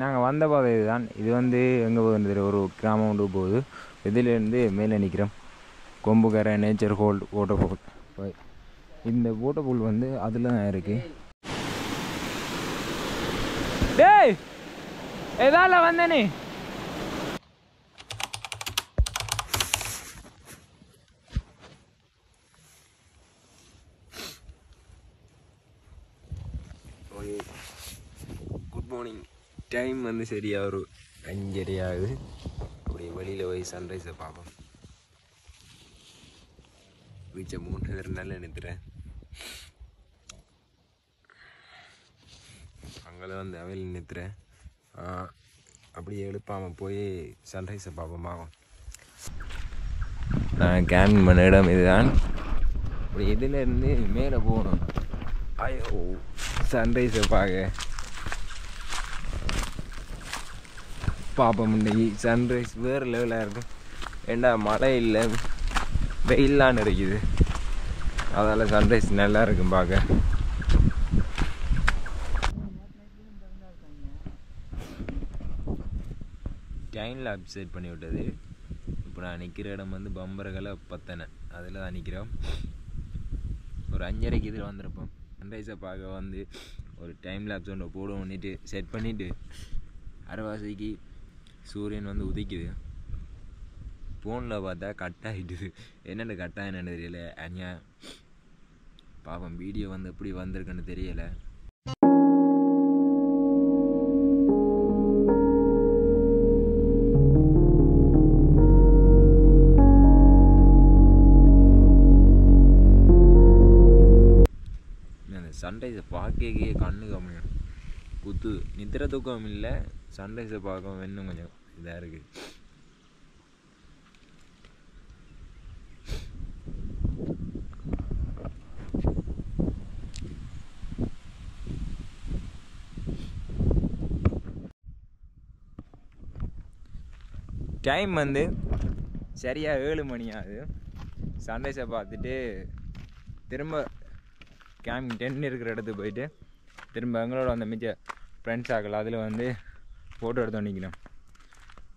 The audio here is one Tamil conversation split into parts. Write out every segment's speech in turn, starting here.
நாங்கள் வந்த பாதை இதுதான். இது வந்து எங்கே போகுது, ஒரு கிராமம் கொண்டு போகுது. இதிலேருந்து மேலே நிற்கிறோம். கொம்புக்கரை நேச்சர் ஹோல்ட் வாட்டர் ஃபால். இந்த வாட்டர் ஃபால் வந்து அதில் தான் இருக்குது. டேய் எதால வந்தனே குட் மார்னிங். டைம் வந்து சரியாக ஒரு 5:30 ஆகுது. அப்படியே வெளியில் போய் சன்ரைஸை பார்ப்போம். வீச்சை 3 நாள் நிறுத்துறேன். அங்கே வந்து அவையில் நிறுத்துறேன். அப்படியே எழுப்பாமல் போய் சன்ரைஸை பார்ப்போம். ஆகும் நான் கேம்பிங் பண்ண இடம் இதுதான். அப்படி இதிலேருந்து மேலே போகணும். ஐயோ சன்ரைஸை பார்ப்போம். இன்னைக்கு சன்ரைஸ் வேறு லெவலாக இருக்கும். ஏண்டா மழை இல்லை, வெயிலான்னு இருக்குது. அதால் சன்ரைஸ் நல்லா இருக்கும் பார்க்க. டைனில் அப்சைட் பண்ணி விட்டது. இப்போ நான் நிற்கிற இடம் வந்து பம்பரகளை பத்தனை, அதில் தான் நிற்கிறோம். ஒரு 5:30க்கு இதில் வந்திருப்போம். சன்ரைஸை பார்க்க வந்து ஒரு டைம் லேப்ஸ் ஒன்று போடுவோன்னுட்டு செட் பண்ணிவிட்டு அரைவாசிக்கு சூரியன் வந்து உதிக்குது. ஃபோனில் பார்த்தா கட் ஆகிட்டுது. என்னென்ன கட் ஆகினு தெரியலை. அஞ்சா பாப்போம் வீடியோ வந்து எப்படி வந்திருக்குன்னு தெரியலை. சன்ரைஸை பார்க்கவே கண்ணு கம்மியும் குத்து. நித்திர தூக்கம் இல்லை, சன்ரைஸை பார்க்க இன்னும் கொஞ்சம் இதாக இருக்குது. டைம் வந்து சரியாக 7 மணி ஆகுது. சன்ரைஸை பார்த்துட்டு திரும்ப கேம்பிங் 10 இருக்கிற இடத்துக்கு போயிட்டு திரும்ப எங்களோட அந்த மிச்ச ஃப்ரெண்ட்ஸ் ஆகல அதில் வந்து ஃபோட்டோ எடுத்து நிற்கணும்.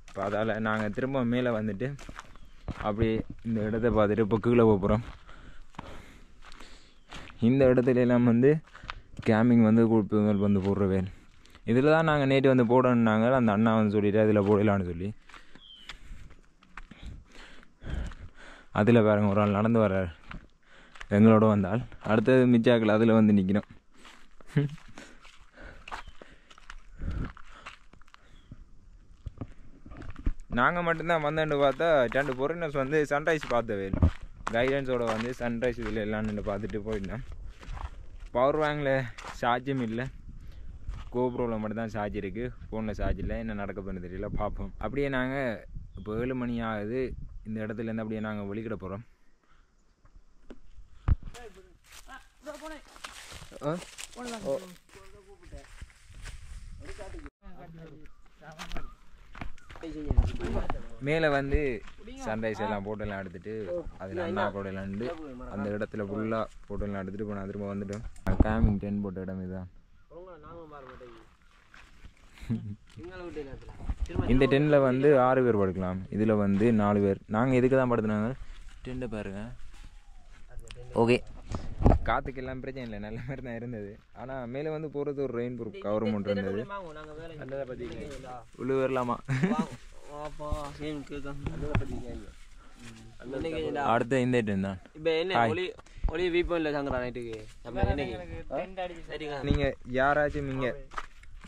இப்போ அதால் நாங்கள் திரும்ப மேலே வந்துட்டு அப்படி இந்த இடத்த பார்த்துட்டு இப்போ கீழே போகிறோம். இந்த இடத்துல எல்லாம் வந்து கேம்பிங் வந்து கூப்பிட்டு வந்து போடுறவே. இதில் தான் நாங்கள் நேற்று வந்து போடணுன்னாங்க. அந்த அண்ணா வந்து சொல்லிவிட்டு அதில் போடலான்னு சொல்லி அதில் பாருங்க ஒரு ஆள் நடந்து வர்றார். எங்களோட வந்தால் அடுத்தது மிச்சாக்கள் அதில் வந்து நிற்கணும். நாங்கள் மட்டும்தான் வந்தேன்னு பார்த்தா 2 பொருள்ஸ் வந்து சன்ரைஸ் பார்த்தவே கைடன்ஸோடு வந்து சன்ரைஸ் இதில் எல்லான்னு பார்த்துட்டு போயிட்டேன். பவர் பேங்கில் சார்ஜும் இல்லை, கோப்ரோவில் மட்டும்தான் சார்ஜ் இருக்குது, ஃபோனில் சார்ஜ் இல்லை. என்ன நடக்க போன்னு தெரியல, பார்ப்போம். அப்படியே நாங்கள் இப்போ 7 மணி ஆகுது. இந்த இடத்துலேருந்து அப்படியே நாங்கள் வெளிக்கிட போகிறோம். மேலே வந்து சன்ரைஸ் எல்லாம் போட்டோலாம் எடுத்துட்டு அதில் அண்ணா போட்டோலாண்டு அந்த இடத்துல ஃபுல்லாக போட்டோலாம் எடுத்துகிட்டு இப்போ நான் திரும்ப வந்துட்டோம். கேம்பிங் 10 போட்ட இடம் இதுதான். இந்த 10ல் வந்து 6 பேர் படுக்கலாம். இதில் வந்து 4 பேர். நாங்கள் இதுக்கு தான் படுத்துனாங்க. டென்ட்டை பாருங்க. ஓகே, காற்றுக்கு எல்லாம் பிரச்சனை இல்லை, நல்ல மாதிரி தான் இருந்தது. ஆனால் மேலே வந்து போகிறது ஒரு ரெயின் ப்ரூஃப் கவர்மெண்ட் இருந்தது. உள்ளே வரலாமா? அடுத்த இந்த டென் தான். நீங்கள் யாராச்சும் இங்கே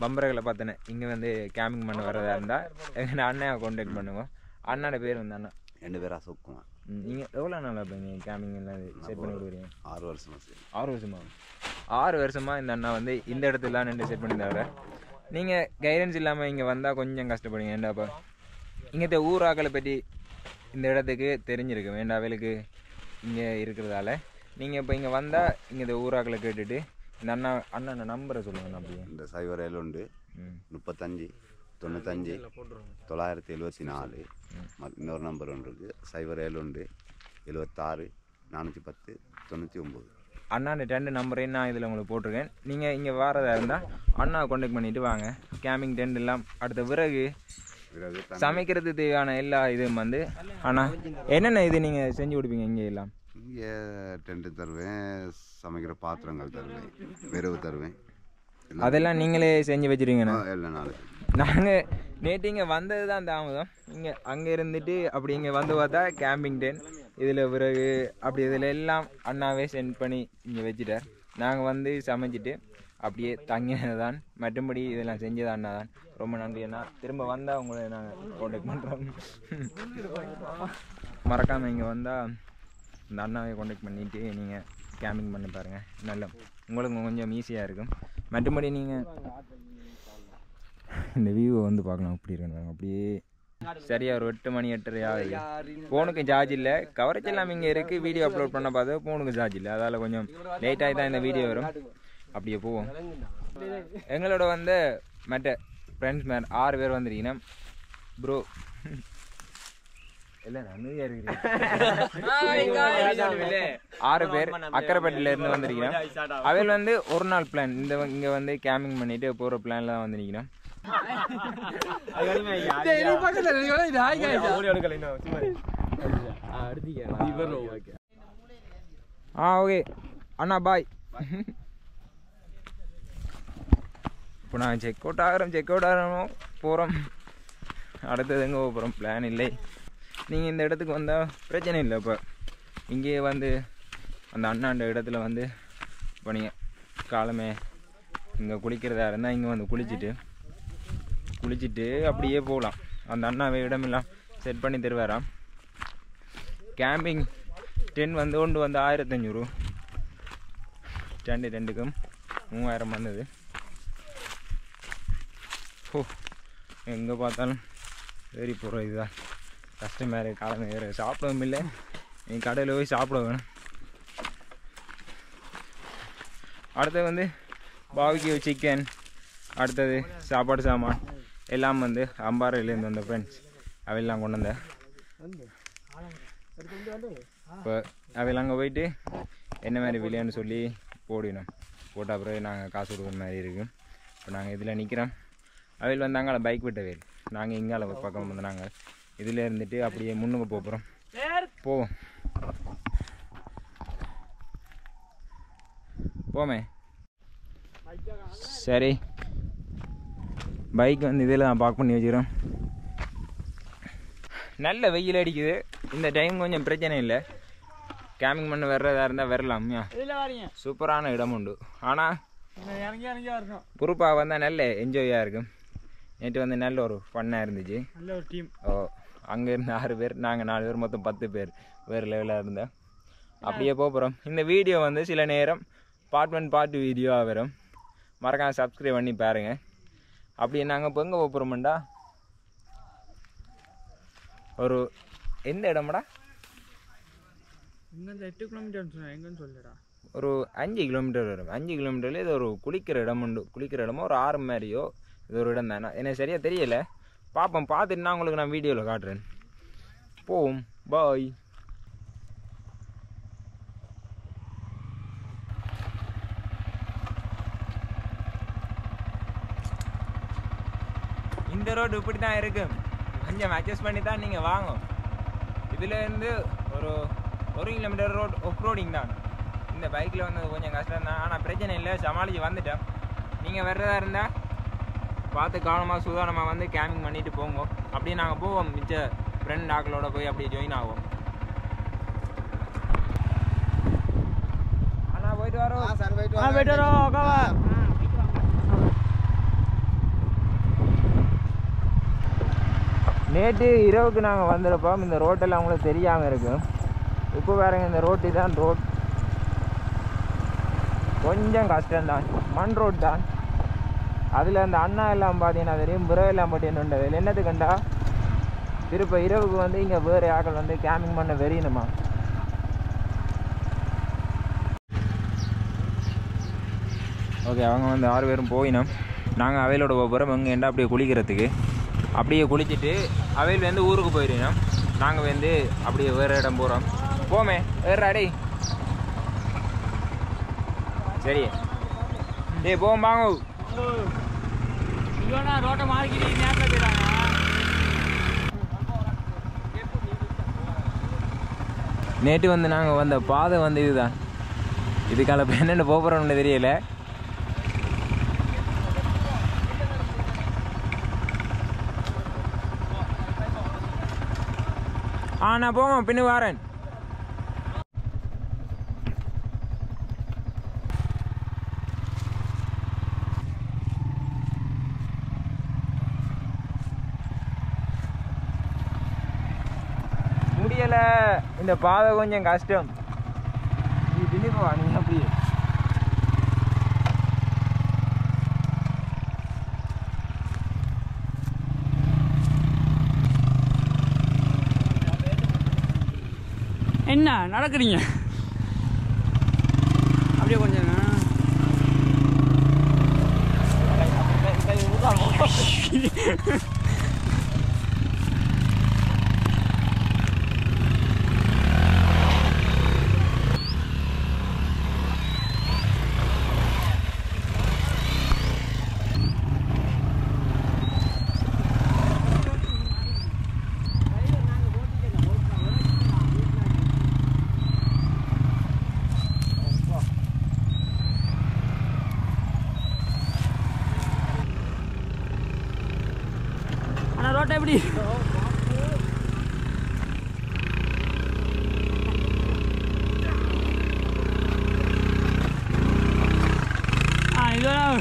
பம்பரகளை பார்த்தனே இங்கே வந்து கேம்பிங் பண்ண வரதா இருந்தால் எங்கள் அண்ணனை கான்டாக்ட் பண்ணுவோம். அண்ணாட பேர் வந்து அண்ணா. 2 பேர் அசோக்குமார். நீங்கள் எவ்வளோ நாளாக இருப்பீங்க கேம்பிங் எல்லாம் செட் பண்ணி கொடுக்குறீங்க? 6 வருஷமா. 6 வருஷமா? 6 வருஷமாக இந்த அண்ணா வந்து இந்த இடத்துலாம் நின்று செட் பண்ணி தவிர நீங்கள் கைடன்ஸ் இல்லாமல் இங்கே வந்தால் கொஞ்சம் கஷ்டப்படுங்க. ஏண்டாப்பா இங்கே ஊராக்களை பற்றி இந்த இடத்துக்கு தெரிஞ்சிருக்கு வேண்டாவலுக்கு இங்கே இருக்கிறதால நீங்கள் இப்போ இங்கே வந்தால் இங்கே ஊராக்களை கேட்டுட்டு இந்த அண்ணா நம்பரை சொல்லுங்கள். அப்படியே இந்த 07 35 95 974 இன்னொரு நம்பர் ஒன்று இருக்குது. 07 76 410 99. அண்ணாண்ட டென்ட் நம்பரையும் நான் இதில் உங்களுக்கு போட்டிருக்கேன். நீங்கள் இங்கே வரதா இருந்தால் அண்ணாவை கான்டாக்ட் பண்ணிவிட்டு வாங்க. கேம்பிங் டென்ட் எல்லாம் அடுத்த விறகு சமைக்கிறது தேவையான எல்லா இதுவும் வந்து அண்ணா என்னென்ன இது நீங்கள் செஞ்சு கொடுப்பீங்க இங்கே எல்லாம்? இங்கே டென்ட்டு தருவேன், சமைக்கிற பாத்திரங்கள் தருவேன், விறகு தருவேன். அதெல்லாம் நீங்களே செஞ்சு வச்சுருவீங்கண்ணா? இல்லை நாளைக்கு நாங்கள் நேற்று இங்கே வந்தது தான் தாமதம். இங்கே அங்கே இருந்துட்டு அப்படி இங்கே வந்து பார்த்தா கேம்பிங் டென்ட் இதில் பிறகு அப்படி இதில் எல்லாம் அண்ணாவே சென்ட் பண்ணி இங்கே வச்சுட்டார். நாங்கள் வந்து சமைச்சிட்டு அப்படியே தங்கினது தான். மற்றபடி இதெல்லாம் செஞ்சது அண்ணா தான். ரொம்ப நன்றி அண்ணா. திரும்ப வந்தால் உங்களை நாங்கள் கான்டாக்ட் பண்ணுறோம். மறக்காமல் இங்கே வந்தால் இந்த அண்ணாவை கான்டாக்ட் பண்ணிவிட்டு நீங்கள் கேம்பிங் பண்ணி பாருங்கள். நல்ல உங்களுக்கு கொஞ்சம் ஈஸியாக இருக்கும். மற்றபடி நீங்கள் இந்த வியூவை வந்து பார்க்கலாம். அப்படி இருக்கணும் அப்படியே சரியாக ஒரு 8 மணி 8:30 ஆகுது. ஃபோனுக்கு சார்ஜ் இல்லை. கவரேஜ் எல்லாம் இங்கே இருக்குது. வீடியோ அப்லோட் பண்ண பார்த்தா ஃபோனுக்கு சார்ஜ் இல்லை. அதால் கொஞ்சம் லேட்டாகி தான் இந்த வீடியோ வரும். அப்படியே போவோம். எங்களோட வந்து மற்ற ஃப்ரெண்ட்ஸ் 6 பேர் வந்துருக்கீங்கன்னா ப்ரோ இல்லை நன்மையாக இருக்கிறேன். 6 பேர் அக்கரைப்பட்டில இருந்து வந்திருக்கிறோம். அவையில் வந்து ஒரு நாள் பிளான் இங்கே வந்து கேம்பிங் பண்ணிட்டு போகிற பிளான்ல தான் வந்து நிற்கிறோம். ஓகே அண்ணா பாய். இப்போ நாங்கள் செக் அவுட் ஆகிறோம் போகிறோம். அடுத்தது எங்கே போகிறோம் பிளான் இல்லை. நீங்கள் இந்த இடத்துக்கு வந்தால் பிரச்சனை இல்லை. இப்போ இங்கேயே வந்து அந்த அண்ணாண்ட இடத்துல வந்து இப்போ நீங்கள் காலமே இங்கே குளிக்கிறதா இருந்தால் இங்கே வந்து குளிச்சுட்டு அப்படியே போகலாம். அந்த அண்ணாவை இடமெல்லாம் செட் பண்ணி தருவாராம். கேம்பிங் டென்ட் வந்து ஒன்று வந்து 1500. டென்ட்டுக்கும் 3000 வந்தது. ஓ எங்கே பார்த்தாலும் ஏறி போகிற இதுதான் கஷ்டமாக இருக்குது. காலம் வேறு சாப்பிடவும் இல்லை. நீ கடையில் போய் சாப்பிட வேணும். அடுத்தது வந்து பாபிக்யூ சிக்கன், அடுத்தது சாப்பாடு சாமான் எல்லாம் வந்து அம்பாறையிலேருந்து வந்த ஃப்ரெண்ட்ஸ் அவையெல்லாம் கொண்டு வந்தேன். இப்போ அவையெல்லாம் அங்கே போயிட்டு என்ன மாதிரி விலைன்னு சொல்லி போடணும். போட்ட பிறகு நாங்கள் காசு கொடுக்குற மாதிரி இருக்குது. இப்போ நாங்கள் இதில் நிற்கிறோம். அவையில் வந்து அங்கே பைக் விட்ட வேல். நாங்கள் இங்கால பக்கம் வந்து நாங்கள் இதில் இருந்துட்டு அப்படியே முன்னுக்கு போகிறோம். போவோம் போமே. சரி பைக் வந்து இதில் நான் பார்க் பண்ணி வச்சுக்கிறோம். நல்ல வெயில் அடிக்குது. இந்த டைம் கொஞ்சம் பிரச்சனை இல்லை. கேம்பிங் பண்ண வர்றதா இருந்தால் வரலாம். சூப்பரான இடம் உண்டு. ஆனால் குரூப்பாக வந்தால் நல்ல என்ஜாயாக இருக்கும். நேற்று வந்து நல்ல ஒரு ஃபன்னாக இருந்துச்சு. நல்ல ஒரு டீம். அங்கே இருந்து 6 பேர், நாங்கள் 4 பேர், மொத்தம் 10 பேர் வேறு லெவலாக இருந்தோம். அப்படியே போகிறோம். இந்த வீடியோ வந்து சில நேரம் பார்ட் 1 பார்ட் 2 வீடியோவாக வரும். மறக்காம சப்ஸ்கிரைப் பண்ணி பாருங்கள். அப்படி நாங்கள் இப்போ எங்கே போகிறோம்டா ஒரு எந்த இடம்டா இங்கே 8 கிலோமீட்டர் எங்கன்னு சொல்லடா ஒரு 5 கிலோமீட்டர் வரும். 5 கிலோமீட்டரில் இது ஒரு குளிக்கிற இடம் உண்டு. குளிக்கிற இடமோ ஒரு ஆறு மாதிரியோ இது ஒரு இடம் தானே, எனக்கு சரியாக தெரியலை. பார்ப்போம். பார்த்துட்டு நான் உங்களுக்கு நான் வீடியோவில் காட்டுறேன். போவோம். பாய். இந்த ரோடு இப்படி தான் இருக்கும். கொஞ்சம் அட்ஜஸ்ட் பண்ணி தான் நீங்கள் வாங்க. இதுலேருந்து ஒரு 1 கிலோமீட்டர் ரோட் ஆஃப் ரோடிங் தான். இந்த பைக்கில் வந்தது கொஞ்சம் கஷ்டம் தான். ஆனால் பிரச்சனை இல்லை, சமாளித்து வந்துட்டேன். நீங்கள் வர்றதா இருந்தால் பார்த்து கவனமாக சுதாரணமாக வந்து கேம்பிங் பண்ணிட்டு போங்க. அப்படியே நாங்கள் போவோம். மிச்ச ஃப்ரெண்ட் ஆக்களோட போய் அப்படியே ஜாயின் ஆகும். அண்ணா போயிட்டு வரோம். நேற்று இரவுக்கு நாங்கள் வந்திருப்போம். இந்த ரோட்டெல்லாம் அவங்களுக்கு தெரியாமல் இருக்கும். இப்போ வேறுங்க இந்த ரோட்டு தான் ரோட் கொஞ்சம் கஷ்டம்தான். மண் ரோட் தான். அதில் அந்த அண்ணா எல்லாம் பார்த்தீங்கன்னா தெரியும். புறவெல்லாம் போட்டின்னு அதில் என்னது கண்டா திருப்ப இரவுக்கு வந்து இங்கே வேறு ஆக்கள் வந்து கேம்பிங் பண்ண வெறியணுமா. ஓகே அவங்க வந்து 6 பேரும் போயினோம். நாங்கள் அவையிலோட போகிறோம். இங்கே என்ன அப்படியே குளிக்கிறதுக்கு அப்படியே குளிச்சுட்டு அவையில் வந்து ஊருக்கு போயிடணும். நாங்கள் வந்து அப்படியே வேறு இடம் போகிறோம். போமே வேறு அடை சரி டேய் போவோம் வாங்க. இல்லைன்னா ரோட்டை மாறிக்கிட்டு நேரத்தில் போயிடாங்க. நேற்று வந்து நாங்கள் வந்த பாதை வந்து இதுதான். இதுக்கால இப்போ என்னென்ன போகிறோம்னு தெரியல. நான் போவோம் பின்னு வாரேன். முடியலை, இந்த பாதை கொஞ்சம் கஷ்டம். நீ பின்னுக்குவா, நீ அப்படி என்ன நடக்குறீங்க? அப்படியே கொஞ்சம் ரோட்டை எப்படி? இதெல்லாம்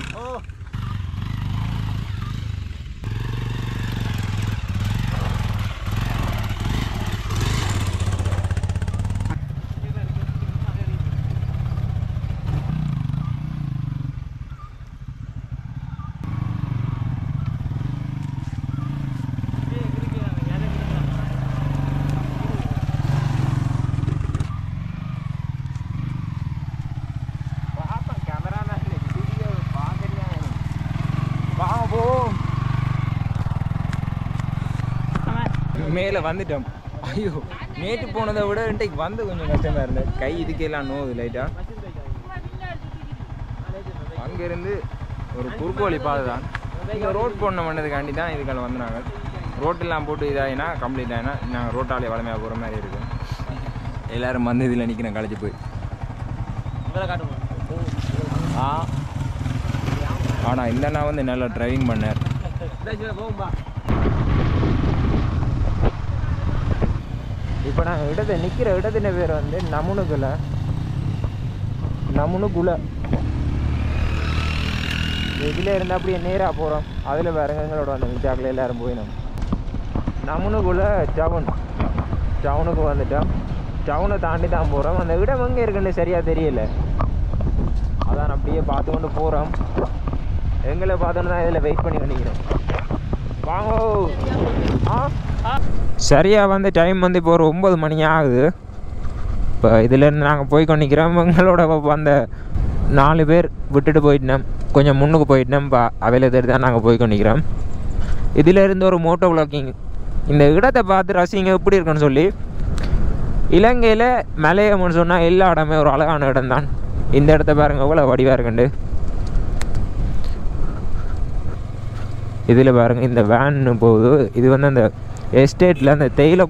மேலே வந்துட்டோம். ஐயோ, நேற்று போனதை விட இன்றைக்கு வந்து கொஞ்சம் கஷ்டமாக இருந்தது. கை இதுக்கெல்லாம் நோவுது லைட்டாக. அங்கேருந்து ஒரு குறுக்கோழி பாதை தான். இங்கே ரோட் போடண பண்ணதுக்காண்டி தான் இதுக்கால வந்து நாங்கள் ரோட்டெல்லாம் போட்டு இதாகினா கம்ப்ளீட் ஆகினா நாங்கள் ரோட்டாலே வளமையாக போகிற மாதிரி இருக்கும். எல்லோரும் வந்து இதில் நிற்கிறேன் கழிச்சு போய். ஆனால் இந்த நான் வந்து நல்லா டிரைவிங் பண்ணேன். இப்போ நாங்கள் இடத்தை நிற்கிற இடத்துல பேர் வந்து நமுனுக்குள்ள இதில் இருந்து அப்படியே நேராக போகிறோம். அதில் வேறு எங்களோட அந்த மிச்சாக்கில் எல்லோரும் போயிடும். நமுனுக்குள்ளே டவுனுக்கு வந்துட்டோம். டவுனை தாண்டி தான் போகிறோம். அந்த இடம் எங்கே இருக்குன்னு சரியாக தெரியல. அதான் அப்படியே பார்த்து கொண்டு போகிறோம். எங்களை பார்த்தோன்னு தான் இதில் வெயிட் பண்ணி நிற்கிறோம். வாங்கோ. சரியாக வந்து டைம் வந்து இப்போ ஒரு 9 மணி ஆகுது. இப்போ இதிலேருந்து நாங்கள் போய் கொண்டிருக்கிறோம். எங்களோட அந்த 4 பேர் விட்டுட்டு போயிட்டோம். கொஞ்சம் முன்னுக்கு போயிட்டோம். இப்போ அவையில் தேடி தான் நாங்கள் போய் கொண்டிருக்கிறோம். இதிலேருந்து ஒரு மோட்டோ விளாக்கிங் இந்த இடத்தை பார்த்து ரசிங்க எப்படி இருக்குன்னு சொல்லி. இலங்கையில் மலையம்னு சொன்னால் எல்லா இடமே ஒரு அழகான இடம் தான். இந்த இடத்த பாருங்க எவ்வளோ வடிவாக இருக்குண்டு. இதில் பாருங்கள் இந்த வேன்னு போகுது. இது வந்து அந்த எஸ்டேட்டில் அந்த தேயிலை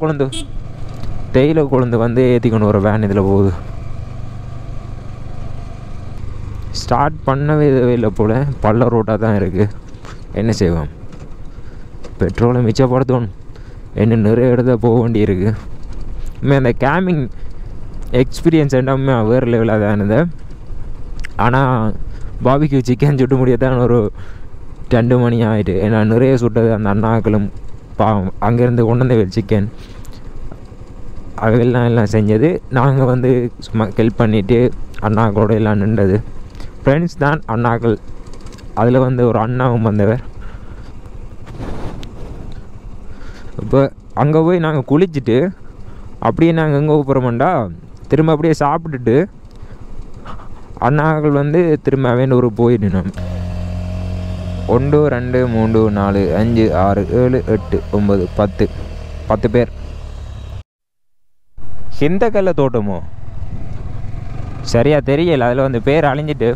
கொழுந்து வந்து ஏற்றிக்கணும் ஒரு வேன் இதில் போகுது. ஸ்டார்ட் பண்ணவே இல்லை போல். பள்ள ரோட்டாக தான் இருக்குது. என்ன செய்வோம், பெட்ரோலை மிச்சப்படுத்தணும். என்ன நிறைய இடத்த போக வேண்டியிருக்கு. உண்மையாக அந்த கேம்பிங் எக்ஸ்பீரியன்ஸ் எல்லாமே வேறு லெவலாக தான் இருந்தது. ஆனால் பாபிக்யூ சிக்கன் சுட்டு முடியத்தான் ஒரு 2 மணி ஆகிட்டு. ஏன்னா நிறைய சுட்டது அந்த அண்ணாக்களும் பாவம் அங்கேருந்து கொண்டு வந்த சிக்கன் அவையெல்லாம் எல்லாம் செஞ்சது. நாங்கள் வந்து சும்மா ஹெல்ப் பண்ணிவிட்டு அண்ணாக்களோட எல்லாம் நின்றது. ஃப்ரெண்ட்ஸ் தான் அண்ணாக்கள். அதில் வந்து ஒரு அண்ணாவும் வந்தவர். இப்போ அங்கே போய் நாங்கள் குளிச்சுட்டு அப்படியே நாங்கள் எங்கே போகிறோம்டா திரும்ப அப்படியே சாப்பிட்டுட்டு அண்ணாக்கள் வந்து திரும்ப வேண்டூர் போயிடணும். 1 2 3 4 5 6 7 8 9 10 பேர். இந்த கல்ல தோட்டமோ சரியா தெரியல, அதில் வந்து பேர் அழிஞ்சிட்டு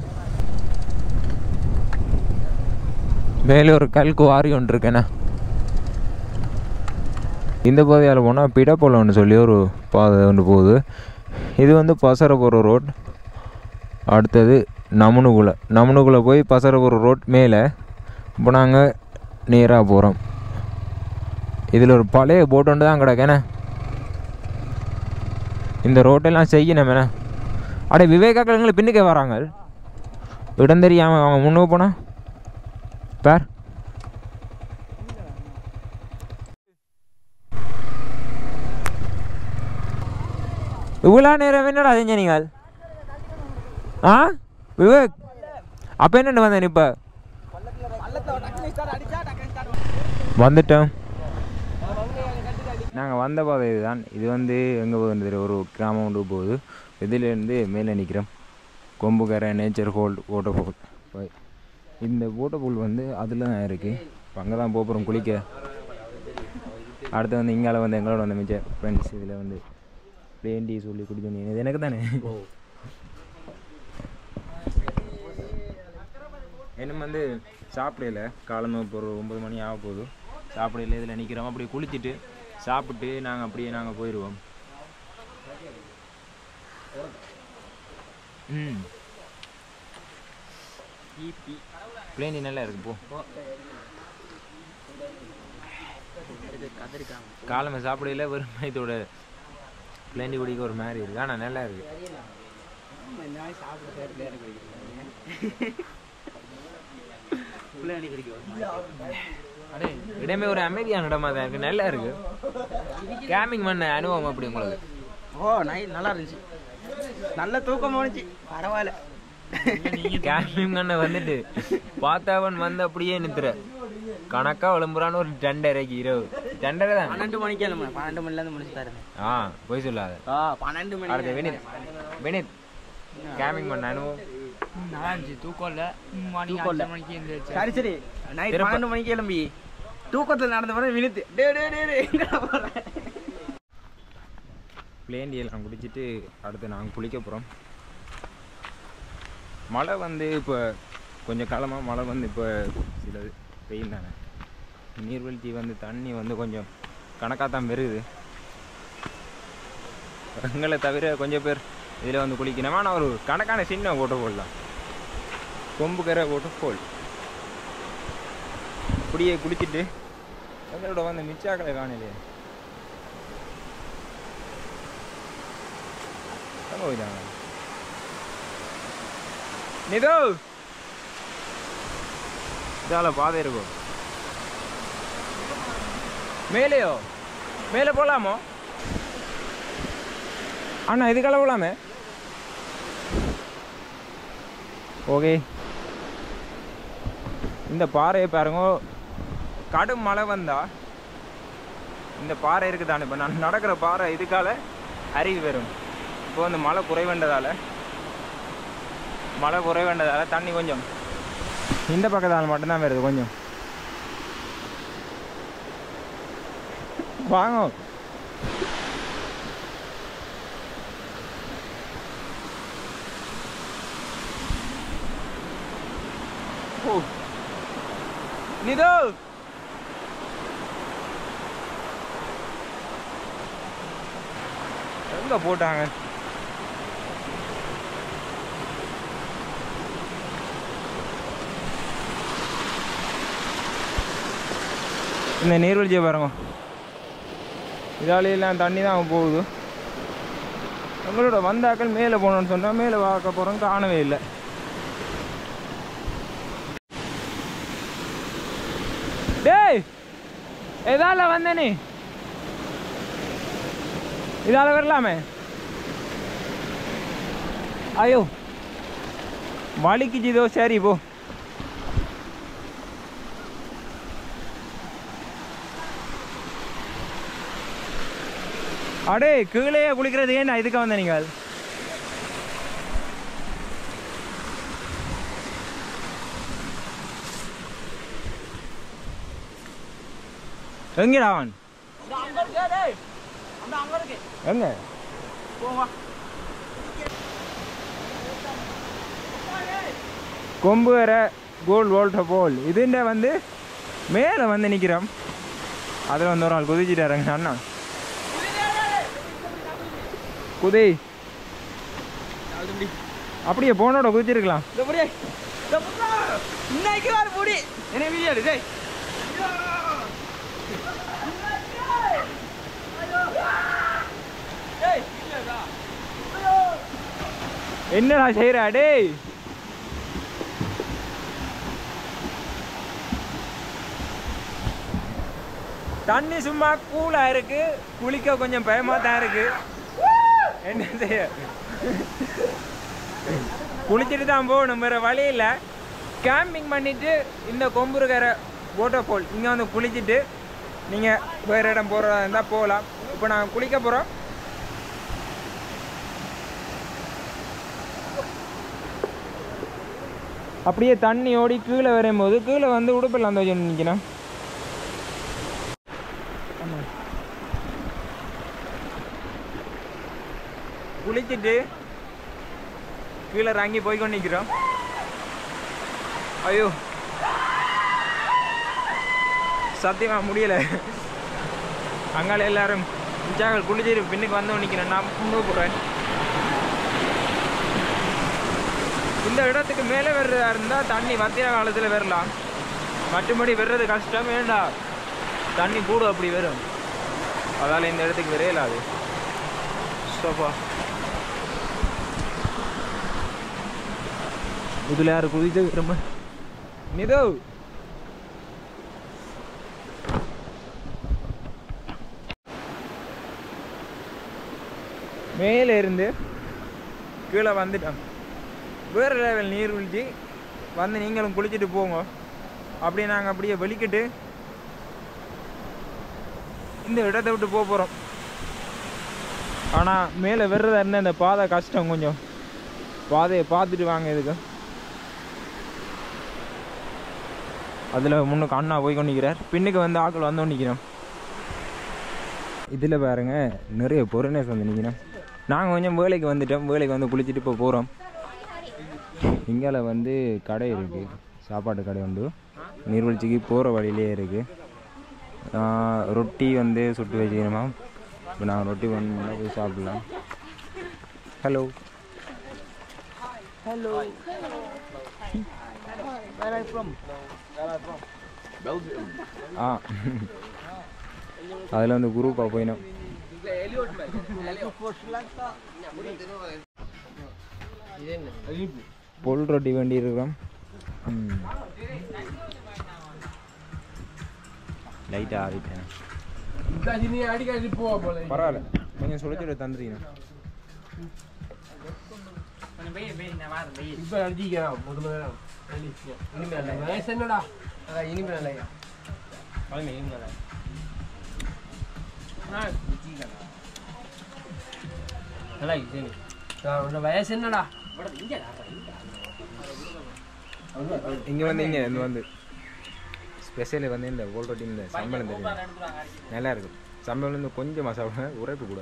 மேலே ஒரு கல்கு வாரி ஒன்று இருக்கேண்ணா. இந்த பாதையால் போனால் பிடப்போலன்னு சொல்லி ஒரு பாதை ஒன்று போகுது. இது வந்து பசரபுரம் ரோட். அடுத்தது நமனுக்குள்ளே போய் பசரபுரம் ரோட் மேலே இப்போ நாங்கள் நேராக போகிறோம். இதில் ஒரு பழைய போட் ஒன்று தான் கிடக்கேண்ணே. இந்த ரோட்டெல்லாம் செய்யணுமேண்ணே. அடே விவேகாக்கள் எங்களை பின்னுக்கே வராங்க, இடம் தெரியாமல் அவங்க முன்னுக்கு போனால் பார். இவ்வளோ நேரம் என்னடா செஞ்ச நீங்கள்? ஆ விவேக், அப்போ என்னென்னு வந்தேன்? இப்போ வந்துட்டோம். நாங்கள் வந்த பாதை இதுதான். இது வந்து எங்கே போகுது, ஒரு கிராமம் ஒன்று போகுது. இதிலேருந்து மேலே நிற்கிறோம். கொம்புக்கரை நேச்சர் வாட்டர்ஃபால். இந்த வாட்டர்ஃபால் வந்து அதில் தான் இருக்குது. இப்போ அங்கே தான் போகிறோம் குளிக்க. அடுத்து வந்து இங்கால வந்து எங்களோட வந்து மிச்ச ஃப்ரெண்ட்ஸ் இதில் வந்து வேண்டி சொல்லி குடிச்சோம். இது எனக்கு தானே. இன்னும் வந்து சாப்பிடல, காலமாக இப்போ ஒரு 9 மணி ஆக போகுது. சாப்பிடல, இதில் நிற்கிறோம். அப்படியே குளிச்சுட்டு சாப்பிட்டு நாங்கள் போயிடுவோம். பிளேனி நல்லா இருக்கு. போ காலமை சாப்பிடல, வெறும் இதோட பிளேண்டி குடிக்க ஒரு மாதிரி இருக்கு. ஆனால் நல்லா இருக்கு. இடமே ஒரு அமைதியான இடமா தான் இருக்கு, நல்லா இருக்கு. கேம்பிங் பண்ண அனுபவம் அப்படி உங்களுக்கு? நல்லா இருந்துச்சு, நல்ல தூக்கம் போனுச்சு, பரவாயில்ல. கேம்பிங் பண்ண வந்துட்டு பார்த்தாவன் வந்து அப்படியே நிறுத்துற கணக்கா விளம்புறான்னு ஒரு 2:30 இரவு 2:30 தான். 12 மணிக்கு 12 மணிலேருந்து முடிச்சுட்டாரு. போய் சொல்லாத. 12 மணி. அடுத்து வினித் கேம்பிங் பண்ண அனுபவம் நல்லா இருந்துச்சு. தூக்கம் இல்லை, மணிக்கு இருந்துச்சு. சரி சரி, நைட் 12 மணிக்கு கிளம்பி தூக்கத்தில் நடந்த பிறகு வினித்து பிளேண்டி எல்லாம் குடிச்சிட்டு அடுத்து நாங்கள் குளிக்க போகிறோம். மழை வந்து இப்போ கொஞ்சம் காலமாக மழை வந்து இப்போ சிலது வெயில் தானே. நீர்வீழ்ச்சி வந்து தண்ணி வந்து கொஞ்சம் கணக்காக தான் பெருகுது. எங்களை தவிர கொஞ்சம் பேர் இதில் வந்து குளிக்கணும். ஆனால் ஒரு கணக்கான சின்ன வாட்டர்ஃபால் தான், கொம்புக்கரை வாட்டர்ஃபால். அப்படியே குளிச்சுட்டு எங்களோட வந்து மிச்சாக்களை காணலையே போயிட்டாங்க. நிதோ இதால பாதை இருக்கும். மேலேயோ மேலே போகலாமோ? அண்ணா இதுக்கெல்லாம் போகலாமே. ஓகே, இந்த பாறையை பாருங்க. கடும் மழை வந்தா இந்த பாறை இருக்குதானே, இப்போ நான் நடக்கிற பாறை இதுக்கால அருகி வரும். இப்போ வந்து மழை குறைவேண்டதால தண்ணி கொஞ்சம் இந்த பக்கத்தால் மட்டும்தான் வருது. கொஞ்சம் வாங்க. நிதோ எங்க போட்டாங்க? இந்த நீர்வீழ்ச்சியை பாருங்க, இதாலையெல்லாம் தண்ணி தான் போகுது. எங்களோட வந்தாக்கள் மேலே போகணுன்னு சொன்னால் மேலே பார்க்க போகிறோம், காணவே இல்லை. டேய் எதால வந்த நீ? இதால வரலாமே. ஐயோ வலிக்குச்சிதோ. சரி போ. அடே கீழே குளிக்கிறது ஏன்னா இதுக்கு வந்த நீங்கள்? எங்கடா அவன்? எங்க கொம்பு வர கோல் வாட்டர் ஃபால் இதுண்ட வந்து மேலே வந்து நிற்கிறோம். அதில் வந்து ஒரு ஆள் குதிச்சிட்டாருங்க அண்ணா குதி அப்படியே போனோட குதிச்சிருக்கலாம். இன்னைக்கு வர முடி என்ன வீடியோ எடுத்து என்னடா செய்யறா டேய்? தண்ணி சும்மா கூலா இருக்கு, குளிக்க கொஞ்சம் பயமா தான் இருக்கு. என்ன செய்ய, குளிச்சுட்டு தான் போகணும், வேற வழி இல்லை. கேம்பிங் பண்ணிட்டு இந்த கொம்புருக்கிற வாட்டர் ஃபால் இங்கே வந்து குளிச்சுட்டு நீங்கள் வேறு இடம் போகிறதா இருந்தால் போகலாம். இப்போ நாங்கள் குளிக்க போகிறோம். அப்படியே தண்ணி ஓடி கீழே வரும்போது கீழே வந்து உடுப்பெல்லாம் அந்த வச்சு நிற்கணும். குளிச்சுட்டு கீழே இறங்கி போய்கொண்டு நிற்கிறோம். ஐயோ சத்தியமாக முடியலை. அங்கால எல்லாரும் உற்சாக குளிச்சுட்டு பின்னுக்கு வந்து நிற்கிறேன். நான் முன்னே போகிறேன். இந்த இடத்துக்கு மேலே வர்றதா இருந்தால் தண்ணி மத்திய காலத்தில் வரலாம், மற்றபடி வர்றது கஷ்டம். வேண்டாம், தண்ணி கூட அப்படி வரும், அதால் இந்த இடத்துக்கு வரையலாது. சோஃபா இதில் யார் குதிச்சு ரொம்ப நிதோ மேலே இருந்து கீழே வந்துட்டோம். வேறு லெவல் நீர் வீழ்ச்சி வந்து நீங்களும் குளிச்சுட்டு போங்க. அப்படியே நாங்கள் அப்படியே வெளிக்கிட்டு இந்த இடத்தை விட்டு போக போகிறோம். ஆனால் மேலே வர்றதா இருந்தால் இந்த பாதை கஷ்டம், கொஞ்சம் பாதையை பார்த்துட்டு வாங்க. இதுக்கு அதில் முன்னுக்கு அண்ணா போய் கொண்டிருக்கிறார், பின்னுக்கு வந்து ஆக்கள் வந்து நிற்கிறோம். இதில் பாருங்க நிறைய பொருள்னஸ் வந்து நிற்கிறோம். நாங்கள் கொஞ்சம் வேலைக்கு வந்துட்டோம், வேலைக்கு வந்து குளிச்சுட்டு இப்போ போகிறோம். இங்கால வந்து கடை இருக்குது, சாப்பாட்டு கடை உண்டு, நீர்வீழ்ச்சிக்கு போகிற வழியிலே இருக்குது. ரொட்டி வந்து சுட்டு வச்சுக்கணுமா. இப்போ நாங்கள் ரொட்டி பண்ணால் போய் சாப்பிட்லாம். ஹலோ ஹலோ, அதில் வந்து குரூப்பாக போயினோம். பொல் ரொட்டி வேண்டி இருக்கிறோம். லைட்டாக ஆகிட்டேன், பரவாயில்ல, கொஞ்சம் சுழிச்சுட தந்துறீங்க. வயசு என்னடா இங்கே வந்து இங்கே வந்து ஸ்பெஷலி வந்து இந்த கோல் ரொட்டி இந்த சம்பளம் தெரியும், நல்லா இருக்கும். சம்பளம் வந்து கொஞ்சம் மசாலா உரைப்பு கூட.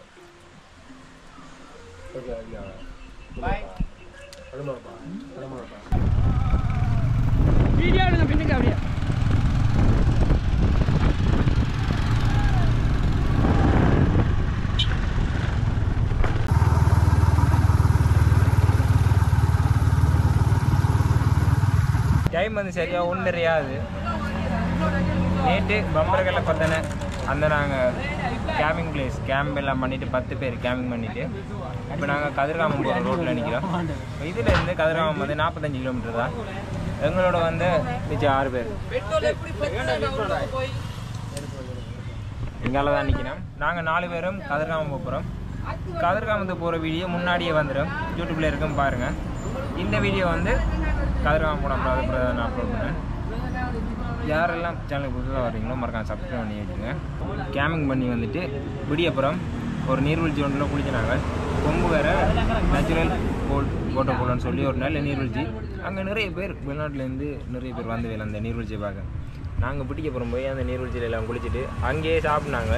வீடியோ எடுங்க பின்னுக்கு அப்படியே. டைம் வந்து சரியாக ஒன்றரையாது. நேற்று பம்பரகல்ல பார்த்தேனே அந்த நாங்கள் கேம்பிங் பிளேஸ் கேம்ப் எல்லாம் பண்ணிவிட்டு 10 பேர் கேம்பிங் பண்ணிவிட்டு இப்போ நாங்கள் கதிர்காமம் போகிற ரோட்டில் நிற்கிறோம். இதிலேருந்து கதிர்காமம் வந்து 45 கிலோமீட்டர் தான். எங்களோட வந்து மிச்சம் 6 பேர் இங்கால தான் நிற்கிறோம். நாங்கள் 4 பேரும் கதிர்காமம் போகிறோம். கதிர்காமத்துக்கு போகிற வீடியோ முன்னாடியே வந்துடும், யூடியூப்பில் இருக்கும் பாருங்கள். இந்த வீடியோ வந்து கதிர்காமம் போன அப்புறம் நான் அப்லோட் பண்ணேன். யாரெல்லாம் சேனலுக்கு புதுசாக வர்றீங்களோ மறக்காம சப்ஸ்கிரைப் பண்ணி வச்சுங்க. கேம்பிங் பண்ணி வந்துட்டு விடியப்புறம் ஒரு நீர்வீழ்ச்சி ஒன்றில் குளிச்சினாங்க. கொம்பு வேறு நேச்சுரல் வாட்டர் ஃபால்னு சொல்லி ஒரு நல்ல நீர்வீழ்ச்சி. அங்கே நிறைய பேர் வெளிநாட்டிலேருந்து நிறைய பேர் வந்து அந்த நீர்வீழ்ச்சியை பார்க்க. நாங்கள் பிடிக்கப்புறம் போய் அந்த நீர்வீழ்ச்சியில் எல்லாம் குளிச்சுட்டு அங்கேயே சாப்பிட்னாங்க.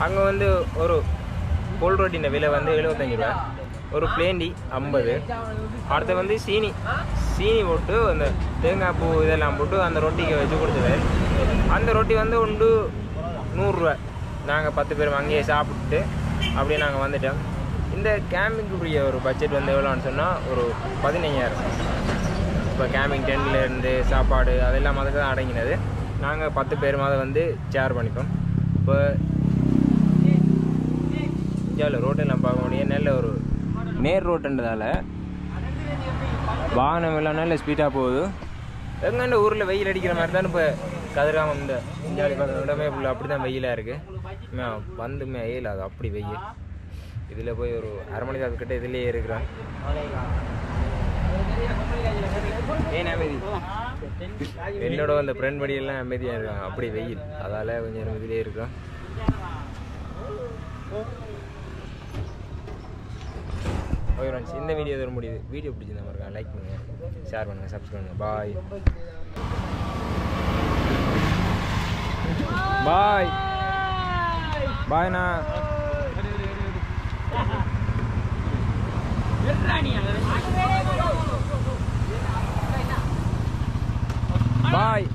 அங்கே வந்து ஒரு கோல் ரொட்டின விலை வந்து 75 ரூபா. ஒரு பிளேண்டி 50. அடுத்து வந்து சீனி போட்டு அந்த தேங்காய் பூ இதெல்லாம் போட்டு அந்த ரொட்டிக்கு வச்சு கொடுத்துருவாரு. அந்த ரொட்டி வந்து உண்டு 100 ரூபா. நாங்கள் 10 பேர் அங்கேயே சாப்பிட்டு அப்படியே நாங்கள் வந்துட்டோம். இந்த கேம்பிங்குரிய ஒரு பட்ஜெட் வந்து எவ்வளோன்னு சொன்னால் ஒரு 15,000. இப்போ கேம்பிங் டென்ட்லேருந்து சாப்பாடு அதெல்லாம் அதுக்கு தான் அடங்கினது. நாங்கள் 10 பேர் மாதிரி வந்து ஷேர் பண்ணிப்போம். இப்போ இந்தியாவில் ரோட்டெல்லாம் பார்க்க முடியும். நல்ல ஒரு நேர் ரோட்டுன்றதால வாகனம் எல்லாம் நல்ல ஸ்பீடாக போகுது. எங்கன்னு ஊரில் வெயில் அடிக்கிற மாதிரி தான் இப்போ கதிராமம் இந்த இந்தியாவில் பார்க்குற இடமே ஃபுல்லாக அப்படி தான் வெயிலாக இருக்குது. வந்துமே வெயில் அது அப்படி வெயில். இதில் போய் ஒரு அரை மணி நேரத்துக்கிட்ட இதுலேயே இருக்கிறேன். ஏன் அமைதி என்னோட அந்த ஃப்ரெண்ட் படியெல்லாம் அமைதியாக இருக்காங்க. அப்படி வெயில் அதால் கொஞ்சம் இதிலே இருக்கிறோம். ஓகே ஃப்ரெண்ட்ஸ், இந்த வீடியோ இதோட முடியுது. வீடியோ பிடிச்சிருந்தா மாதிரி லைக் பண்ணுங்கள், ஷேர் பண்ணுங்கள், சப்ஸ்கிரைப் பண்ணுங்கள். பாய் பாய் பாய்ண்ணா. பாய்.